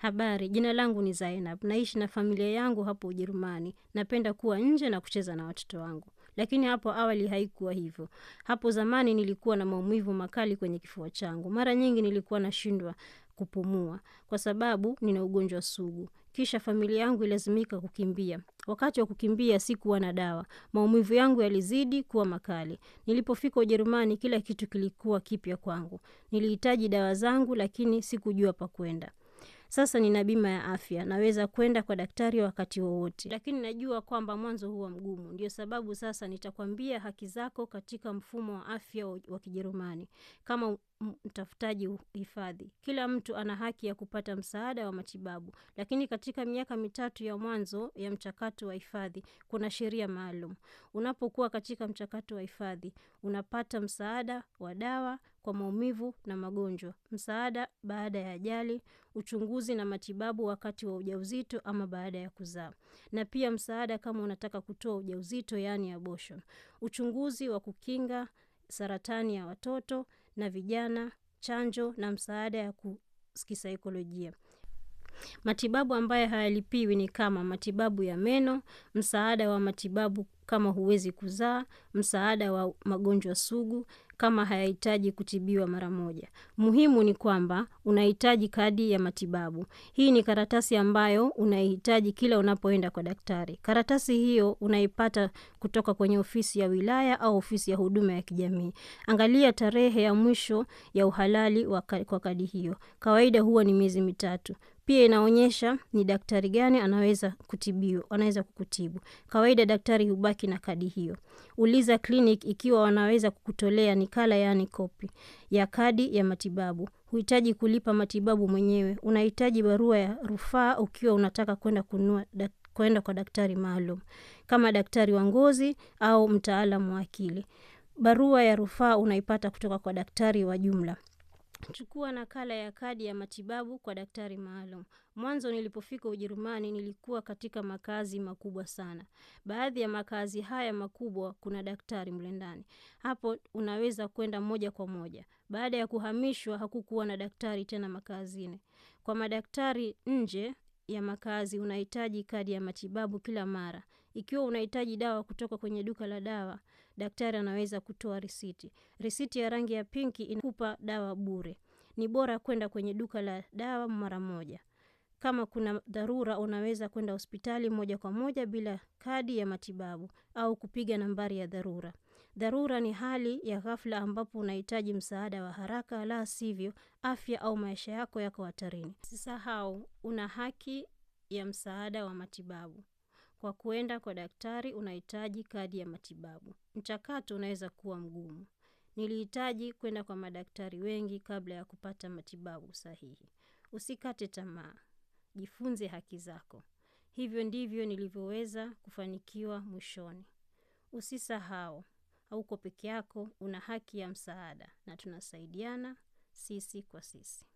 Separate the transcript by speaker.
Speaker 1: Habari, jina langu ni Zainab. Naishi na familia yangu hapo Ujerumani. Napenda kuwa nje na kucheza na watoto wangu. Lakini hapo awali haikuwa hivyo. Hapo zamani nilikuwa na maumivu makali kwenye kifua changu. Mara nyingi nilikuwa nashindwa kupumua kwa sababu nina ugonjwa sugu. Kisha familia yangu ilazimika kukimbia. Wakati wa kukimbia sikuwa na dawa. Maumivu yangu yalizidi kuwa makali. Nilipofika Ujerumani kila kitu kilikuwa kipya kwangu. Nilihitaji dawa zangu lakini sikujua pa kwenda. Sasa nina bima ya afya, naweza kwenda kwa daktari wakati wowote. Lakini najua kwamba mwanzo huwa mgumu. Ndio sababu sasa nitakwambia haki zako katika mfumo wa afya wa Kijerumani. Kama mtafutaji hifadhi, kila mtu ana haki ya kupata msaada wa matibabu. Lakini katika miaka 3 ya mwanzo ya mchakato wa hifadhi, kuna sheria maalum. Unapokuwa katika mchakato wa hifadhi, unapata msaada wa dawa kwa maumivu na magonjwa, msaada baada ya ajali, uchunguzi na matibabu wakati wa ujauzito ama baada ya kuzaa. Na pia msaada kama unataka kutoa ujauzito, yani abortion. Uchunguzi wa kukinga saratani ya watoto na vijana, chanjo na msaada ya kisaikolojia. Matibabu ambayo hayalipiwi ni kama matibabu ya meno, msaada wa matibabu kama huwezi kuzaa, msaada wa magonjwa sugu kama hayahitaji kutibiwa mara moja. Muhimu ni kwamba unahitaji kadi ya matibabu. Hii ni karatasi ambayo unahitaji kila unapoenda kwa daktari. Karatasi hiyo unaipata kutoka kwenye ofisi ya wilaya au ofisi ya huduma ya kijamii. Angalia tarehe ya mwisho ya uhalali kwa kadi hiyo. Kawaida huwa ni miezi 3. Pia inaonyesha ni daktari gani anaweza kukutibu. Kawaida daktari hubaki na kadi hiyo. Uliza clinic ikiwa wanaweza kukutolea nakala, yani kopi ya kadi ya matibabu. Huhitaji kulipa matibabu mwenyewe. Unahitaji barua ya rufaa ukiwa unataka kwenda kwa daktari maalum, kama daktari wa ngozi au mtaalamu wa akili. Barua ya rufaa unaipata kutoka kwa daktari wa jumla. Chukua nakala ya kadi ya matibabu kwa daktari maalum. Mwanzo nilipofika Ujerumani nilikuwa katika makazi makubwa sana. Baadhi ya makazi haya makubwa kuna daktari mle ndani. Hapo unaweza kwenda moja kwa moja. Baada ya kuhamishwa hakukuwa na daktari tena makazini. Kwa madaktari nje ya makazi unahitaji kadi ya matibabu kila mara. Ikiwa unahitaji dawa kutoka kwenye duka la dawa, daktari anaweza kutoa risiti. Risiti ya rangi ya pinki inakupa dawa bure. Ni bora kwenda kwenye duka la dawa mara moja. Kama kuna dharura unaweza kwenda hospitali moja kwa moja bila kadi ya matibabu au kupiga nambari ya dharura. Dharura ni hali ya ghafla ambapo unahitaji msaada wa haraka, la sivyo afya au maisha yako yako hatarini. Usisahau una haki ya msaada wa matibabu. Kwa kuenda kwa daktari unahitaji kadi ya matibabu. Mchakato unaweza kuwa mgumu. Nilihitaji kwenda kwa madaktari wengi kabla ya kupata matibabu sahihi. Usikate tamaa. Jifunze haki zako. Hivyo ndivyo nilivyoweza kufanikiwa mwishoni. Usisahau, hauko peke yako, una haki ya msaada na tunasaidiana sisi kwa sisi.